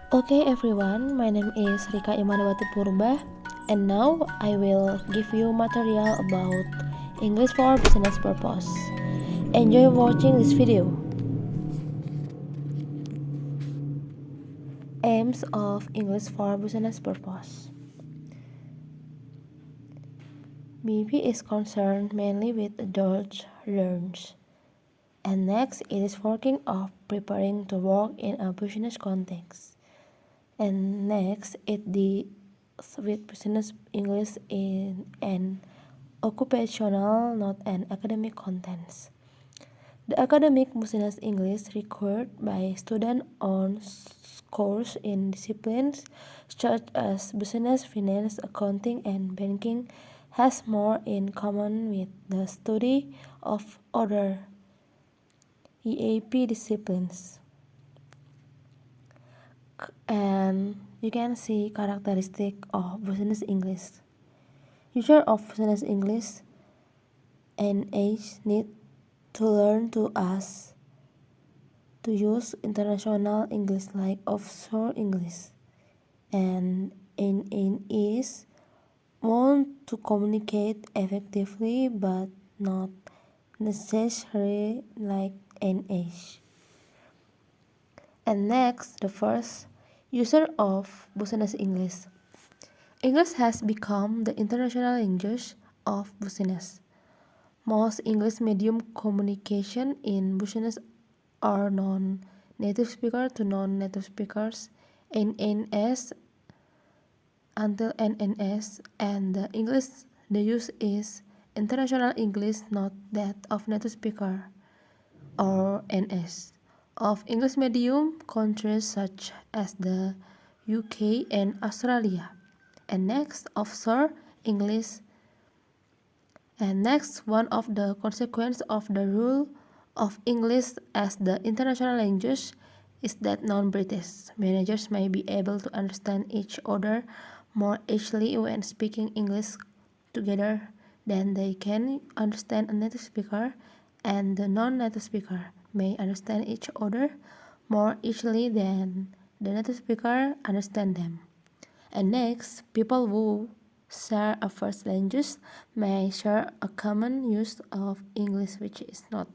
Okay everyone, my name is 𝙀𝙤𝙜𝙚𝙦𝙜 and now I will give you material about English for business purpose. Enjoy watching this video. Aims of English for business purpose. BP is concerned mainly with adult learners. And next, it is working of preparing to work in a business context. And next, it deals with business English in an occupational, not an academic contents. The academic business English required by students on course in disciplines such as business, finance, accounting, and banking has more in common with the study of other EAP disciplines. And you can see characteristic of business English. User of business English and age need to learn to use international English like offshore English, and in is want to communicate effectively but not necessarily like an age. And next, the first, user of business English. English has become the international language of business. Most English medium communication in business are non-native speaker to non-native speakers, NNS until NNS, and the English they use is international English, not that of native speaker or NS. Of English medium countries such as the UK and Australia. And next, offshore English. And next, one of the consequences of the rule of English as the international language is that non-British managers may be able to understand each other more easily when speaking English together than they can understand a native speaker, and the non-native speaker may understand each other more easily than the native speaker understand them. And next, people who share a first language may share a common use of English which is not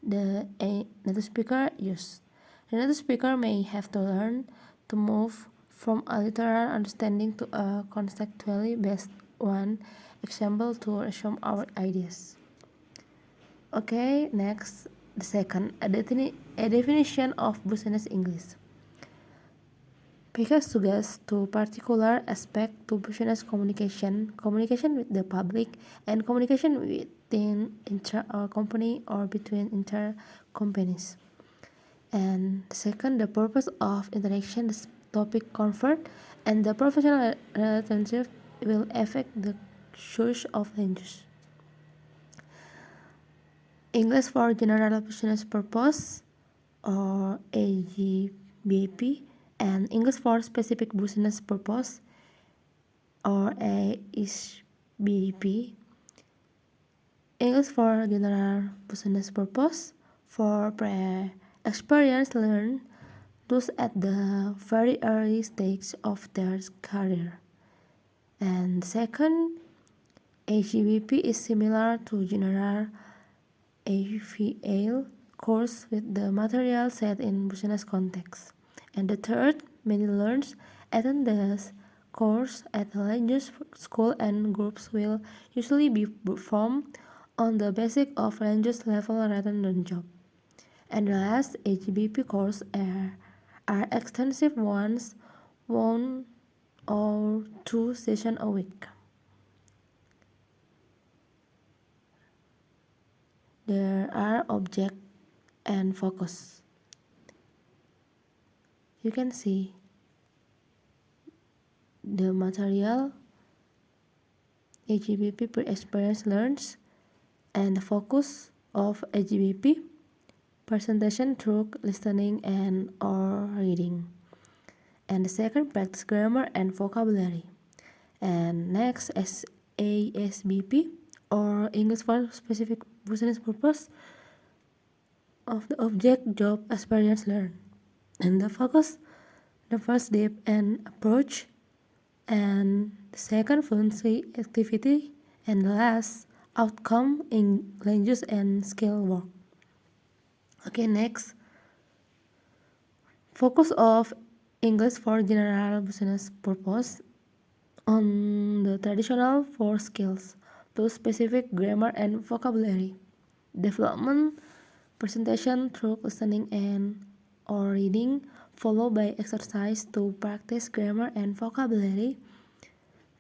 the native speaker use. The native speaker may have to learn to move from a literal understanding to a conceptually based one example to resume our ideas. Okay, next, the second, a definition of business English. Because tugas to particular aspect to business communication, communication with the public, and communication within company or between inter companies. And second, the purpose of interaction, the topic convert, and the professional relationship will affect the choice of language. English for general business purpose or AGBP, and English for specific business purpose or ASBP. English for general business purpose for pre-experience learn those at the very early stage of their career. And second, AGBP is similar to general AVL course with the material set in business context. And the third, many learners attend the course at a language school, and groups will usually be formed on the basis of language level rather than job. And the last, AGBP courses are extensive ones, 1 or 2 sessions a week. There are object and focus. You can see the material AGBP pre-experience learns, and the focus of AGBP presentation through listening and or reading. And the second, practice grammar and vocabulary. And next, ASBP or English for specific business purpose of the object job experience learn. And the focus The first, depth and approach, and the second, fluency, activity, and the last, outcome in language and skill work. Okay, next, focus of English for general business purpose on the traditional four skills plus specific grammar and vocabulary. Development, presentation through listening and or reading, followed by exercise to practice grammar and vocabulary,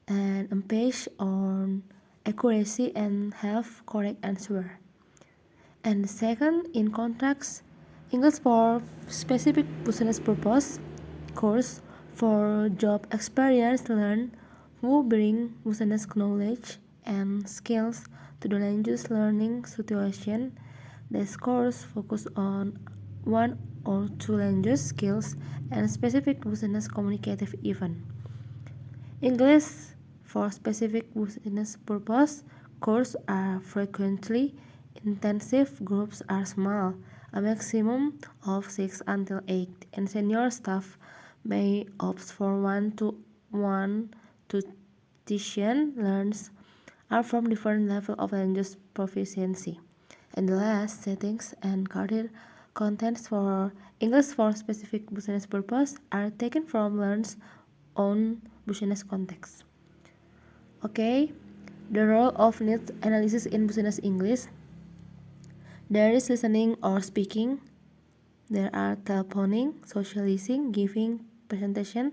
and emphasis on accuracy and have correct answer. And second, in contrast, English for specific business purpose course for job experience learn who bring business knowledge and skills to the language learning situation. This course focus on one or two language skills and specific business communicative event. English for specific business purpose courses are frequently intensive, groups are small, a maximum of 6 until 8, and senior staff may opt for one-to-one tuition. Learners are from different levels of language proficiency. And the last, settings and career contents for English for specific business purpose are taken from learners' own business context. Okay, the role of needs analysis in business English. There is listening or speaking. There are telephoning, socializing, giving presentation,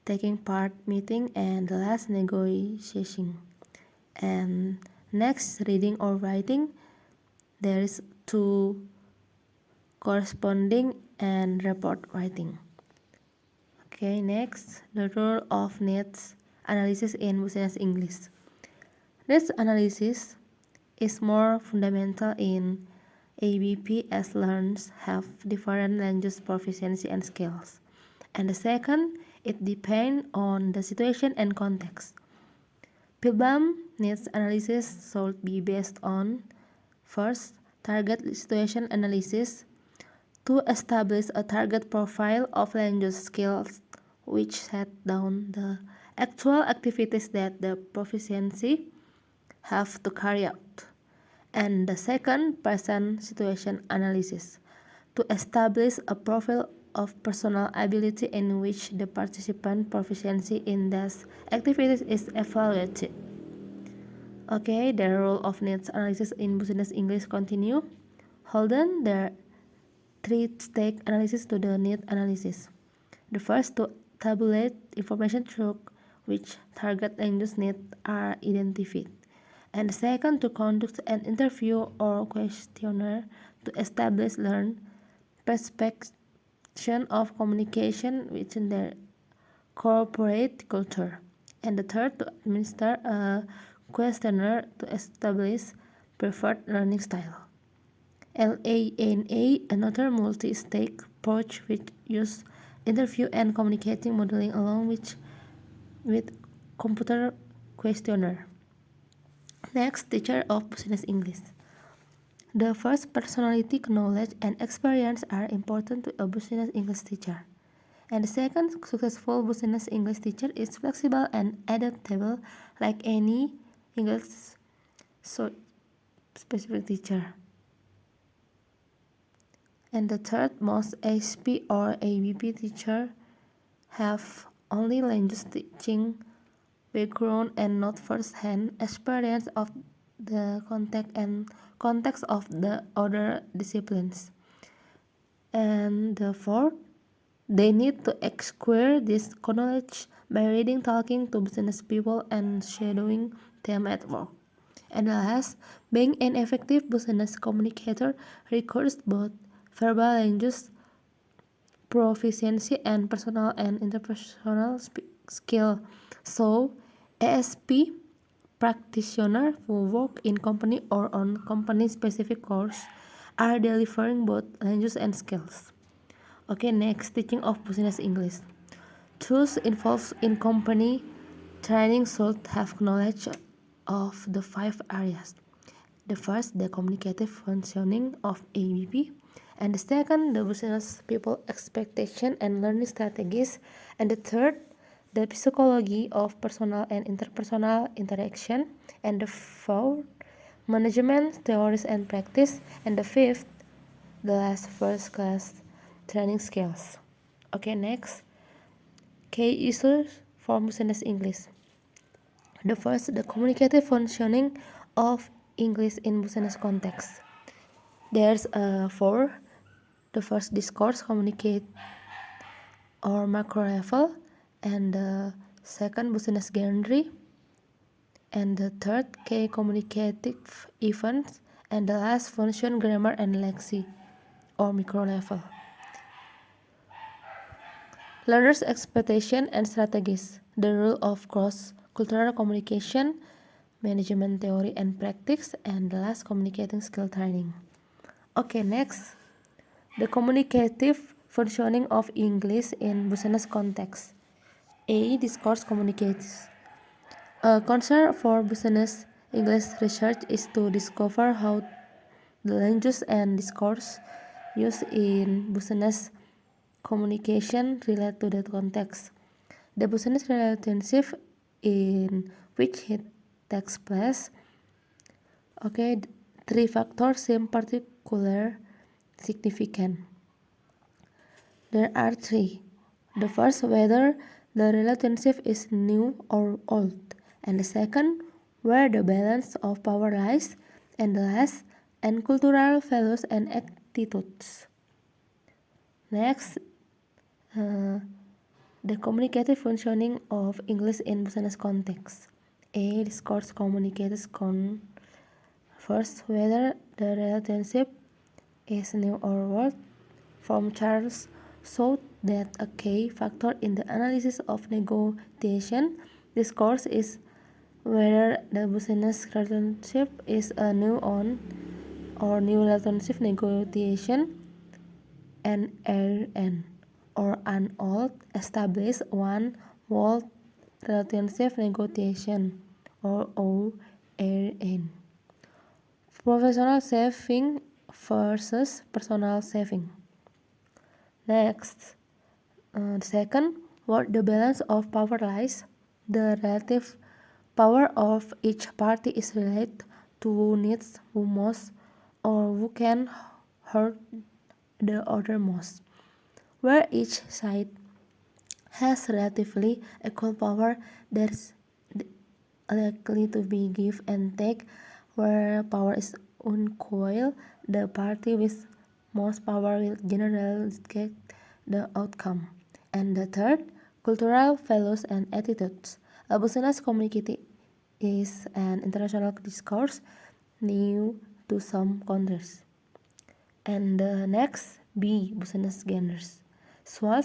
taking part meeting, and the last, negotiating. And next, reading or writing. There is two, corresponding and report writing. Okay, next, the role of needs analysis in business English. Needs analysis is more fundamental in ABP as learners have different language proficiency and skills. And the second, it depends on the situation and context. PILBAM needs analysis should be based on first, target situation analysis to establish a target profile of language skills which set down the actual activities that the proficiency have to carry out. And the second, present situation analysis to establish a profile of personal ability in which the participant proficiency in those activities is evaluated. Okay, the role of needs analysis in business English continue. Hold on, there are three stage analysis to the need analysis. The first, to tabulate information through which target language needs are identified. And the second, to conduct an interview or questionnaire to establish learn perception of communication within their corporate culture. And the third, to administer a questionnaire to establish preferred learning style. LANA, another multi-stage approach which uses interview and communicating modeling along with computer questionnaire. Next, teacher of business English. The first, personality, knowledge, and experience are important to a business English teacher. And the second, successful business English teacher is flexible and adaptable like any English specific teacher. And the third, most ASP or ABP teacher have only language teaching background and not first-hand experience of the context of the other disciplines. And the fourth, they need to acquire this knowledge by reading, talking to business people, and shadowing them at work. And last, being an effective business communicator requires both verbal language proficiency and personal and interpersonal skill. So, ASP practitioners who work in company or on company-specific course are delivering both language and skills. Okay, next, teaching of business English. Those involved in company training should have knowledge of the 5 areas. The first, the communicative functioning of ABP, And the second, the business people expectation and learning strategies. And the third, the psychology of personal and interpersonal interaction. And the fourth, management theories and practice. And the fifth, the last first class training skills. Okay, next, key issues for business English. The first, the communicative functioning of English in business context. There's four. The first, discourse, communicate or macro level, and the second, business genre, and the third, key communicative events, and the last, function, grammar, and lexi or micro level. Learners' expectation and strategies. The rule of cross-cultural communication, management theory and practice, and the last, communicating skill training. Okay, next, the communicative functioning of English in business context. A. Discourse communicates. A concern for business English research is to discover how the language and discourse used in business communication relate to the context. The business relationship in which it takes place. Okay, three factors seem particularly significant. There are three. The first, whether the relationship is new or old. And the second, where the balance of power lies. And the last, and cultural values and attitudes. Next, the communicative functioning of English in business context. A. Discourse communicates first, whether the relationship is new or old. From Charles showed that a key factor in the analysis of negotiation discourse is whether the business relationship is a new on or new relationship negotiation, NRN, or an old established one world relationship negotiation, or ORN. Professional saving versus personal saving. Next, second, where the balance of power lies. The relative power of each party is related to who needs who most or who can hurt the other most. Where each side has relatively equal power, there's likely to be give and take. Where power is unequal, the party with most power will generally get the outcome. And the third, cultural values and attitudes. A business community is an international discourse new to some countries. And the next, B, business genres. Swallow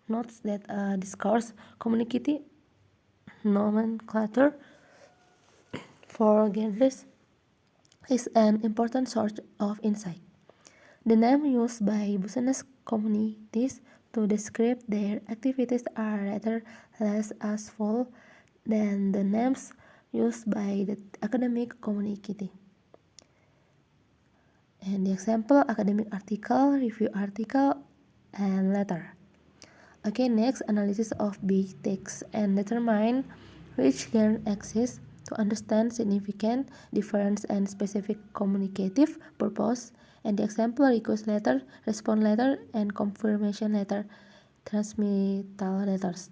notes that a discourse community nomenclature for genres is an important source of insight. The names used by business communities to describe their activities are rather less useful than the names used by the academic community. And the example, academic article, review article, and letter. Okay, next, analysis of big text and determine which genre exists to understand significant difference and specific communicative purpose. And the example, request letter, response letter, and confirmation letter, transmittal letters.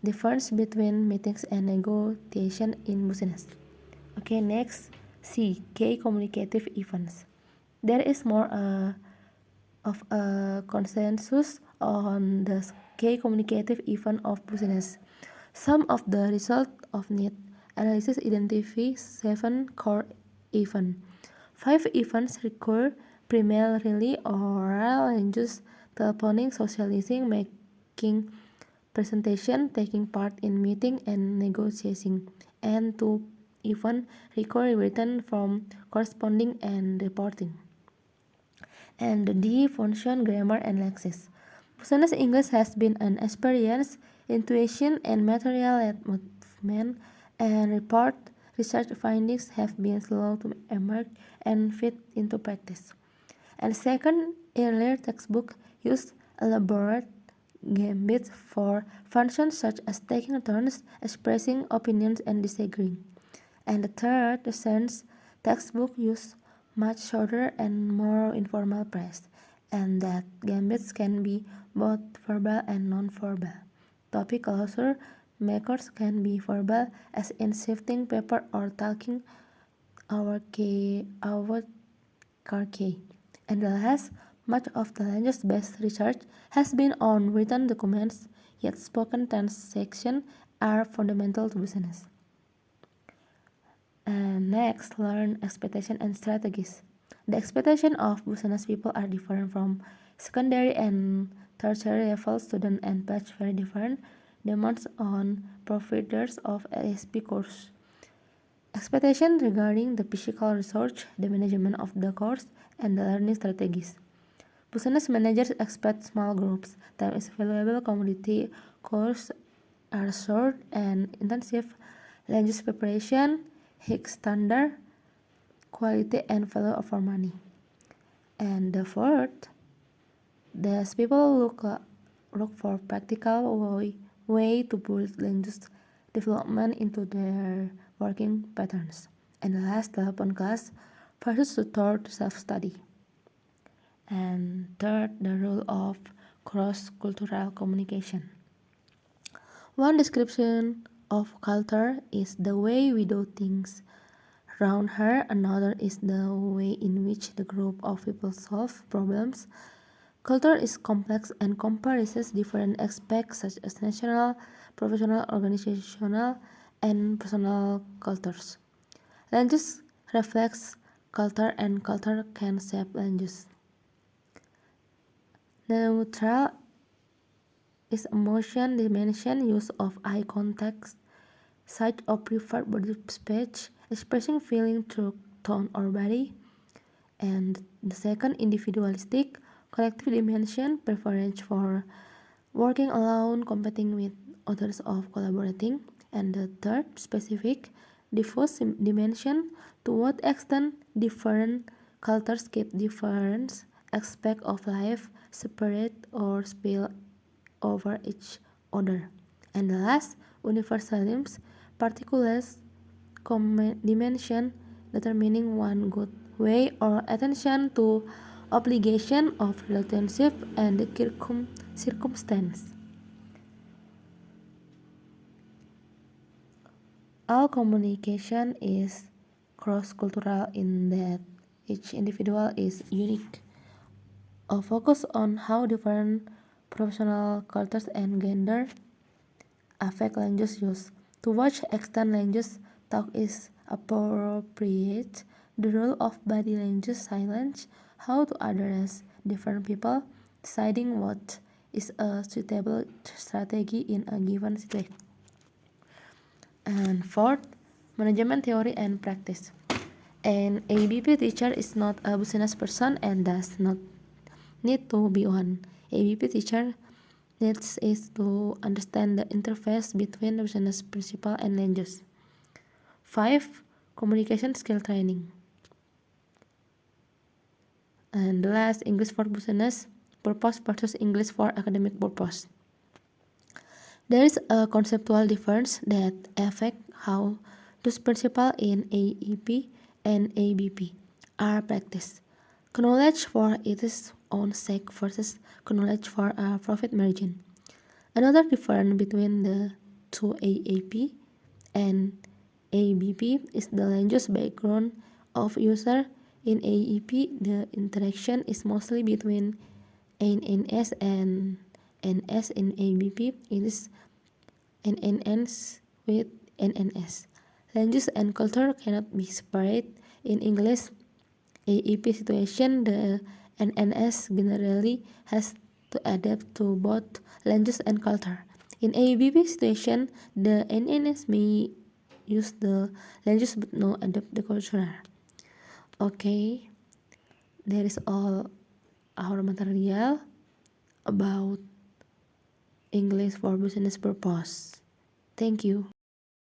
Difference between meetings and negotiation in business. Okay, next, C, key communicative events. There is more of a consensus on the key communicative event of business. Some of the results of need analysis identify 7 core events. 5 events recur primarily oral language, telephoning, socializing, making presentation, taking part in meeting, and negotiating. And 2 events recur written from corresponding and reporting. And the D, function, grammar, and lexis. Business English has been an experience, intuition, and material-led movement, and research findings have been slow to emerge and fit into practice. And second, earlier textbooks used elaborate gambits for functions such as taking turns, expressing opinions, and disagreeing. And the third, recent textbook use much shorter and more informal praise, and that gambits can be both verbal and non-verbal. Topic closure makers can be verbal, as in shifting paper or talking our car key. And the last, much of the language-based research has been on written documents, yet spoken transactions are fundamental to business. And next, learn expectation and strategies. The expectation of business people are different from secondary and tertiary level students and place very different demands on providers of ASP course. Expectation regarding the physical research, the management of the course, and the learning strategies. Business managers expect small groups. Time is valuable commodity. Courses are short and intensive. Language preparation, high standard, quality, and value over money. And the fourth, these people look for practical way to build language development into their working patterns. And the last, telephone class versus tutored self-study. And third, the role of cross-cultural communication. One description of culture is the way we do things around her. Another is the way in which the group of people solve problems. Culture is complex and comprises different aspects such as national, professional, organizational, and personal cultures. Language reflects culture and culture can shape language. Neutral is emotion dimension, use of eye contact, sight or preferred body speech, expressing feeling through tone or body. And the second, individualistic, collective dimension, preference for working alone, competing with others, of collaborating. And the third, specific, diffuse dimension, to what extent different cultures keep different aspects of life separate or spill over each other. And the last, universalism, particular dimension, determining one good way or attention to obligation of relationship and circumstance. All communication is cross-cultural in that each individual is unique. A focus on how different professional cultures and gender affect language use. To what extent language talk is appropriate, the role of body language silence, how to address different people, deciding what is a suitable strategy in a given situation. And fourth, management theory and practice. An ABP teacher is not a business person and does not need to be one. ABP teacher needs is to understand the interface between the business principle and language. 5. Communication skill training. And the last, English for business purpose versus English for academic purpose. There is a conceptual difference that affects how those principles in AEP and ABP are practiced. Knowledge for its own sake versus knowledge for a profit margin. Another difference between the two AAP and ABP is the language background of user. In AEP, the interaction is mostly between NNS and NS. In ABP, it is NNS with NNS. Language and culture cannot be separated. In English AEP situation, the NNS generally has to adapt to both language and culture. In ABP situation, the NNS may use the language but no adapt the culture. Okay, that is all our material about English for business purpose. Thank you.